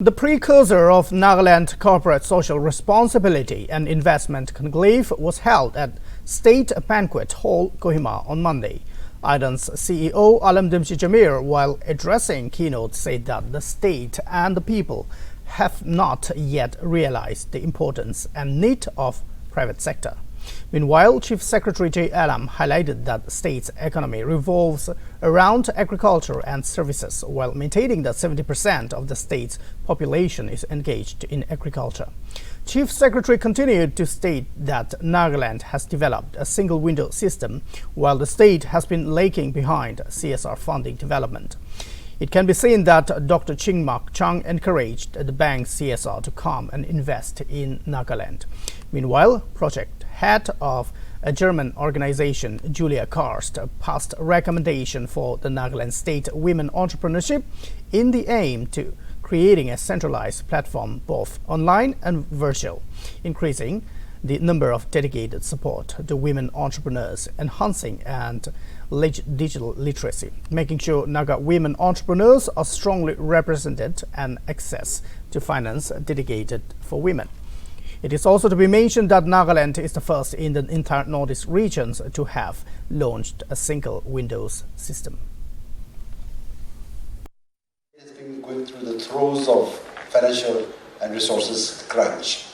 The precursor of Nagaland Corporate Social Responsibility and Investment Conclave was held at State Banquet Hall, Kohima on Monday. Idan's CEO Alemtemshi Jamir, while addressing keynote, said that the state and the people have not yet realized the importance and need of private sector. Meanwhile, Chief Secretary J. Alam highlighted that the state's economy revolves around agriculture and services, while maintaining that 70% of the state's population is engaged in agriculture. Chief Secretary continued to state that Nagaland has developed a single-window system, while the state has been lagging behind CSR funding development. It can be seen that Dr. Chingmak Chang encouraged the bank's CSR to come and invest in Nagaland. Meanwhile, project head of a German organization, Julia Karst, passed a recommendation for the Nagaland State Women Entrepreneurship in the aim to creating a centralized platform both online and virtual, increasing the number of dedicated support to women entrepreneurs, enhancing and digital literacy, making sure Naga women entrepreneurs are strongly represented and access to finance dedicated for women. It is also to be mentioned that Nagaland is the first in the entire Northeast regions to have launched a single windows system. It has been going through the throes of financial and resources crunch.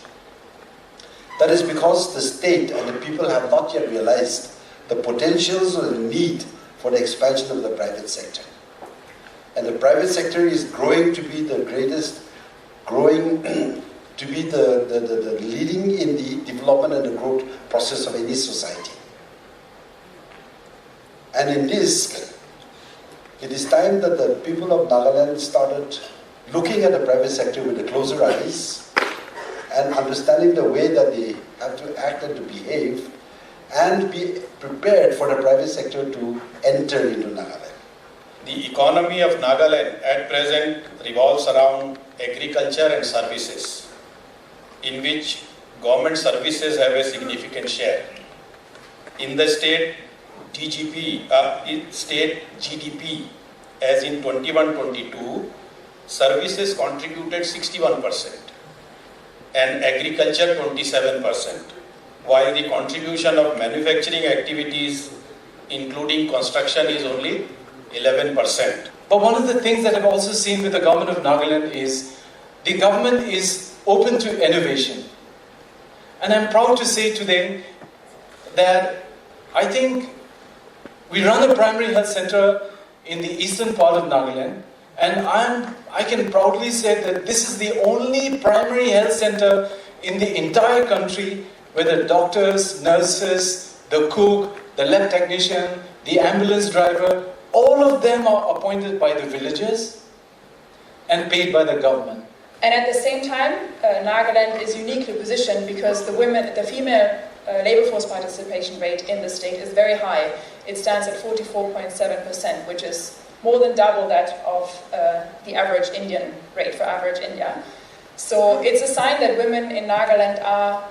That is because the state and the people have not yet realized the potentials or the need for the expansion of the private sector. And the private sector is growing to be the greatest, to be the leading in the development and the growth process of any society. And in this, it is time that the people of Nagaland started looking at the private sector with a closer eyes and understanding the way that they have to act and to behave and be prepared for the private sector to enter into Nagaland. The economy of Nagaland at present revolves around agriculture and services, in which government services have a significant share. In the state state GDP, as in 21-22, services contributed 61% and agriculture 27%, while the contribution of manufacturing activities, including construction, is only 11%. But one of the things that I've also seen with the government of Nagaland is the government is open to innovation. And I'm proud to say to them that I think we run a primary health center in the eastern part of Nagaland, and I can proudly say that this is the only primary health center in the entire country where the doctors, nurses, the cook, the lab technician, the ambulance driver, all of them are appointed by the villagers and paid by the government. And at the same time, Nagaland is uniquely positioned because the female labor force participation rate in the state is very high. It stands at 44.7%, which is more than double that of the average Indian rate for average India. So it's a sign that women in Nagaland are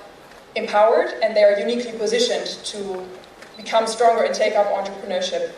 empowered and they are uniquely positioned to become stronger and take up entrepreneurship.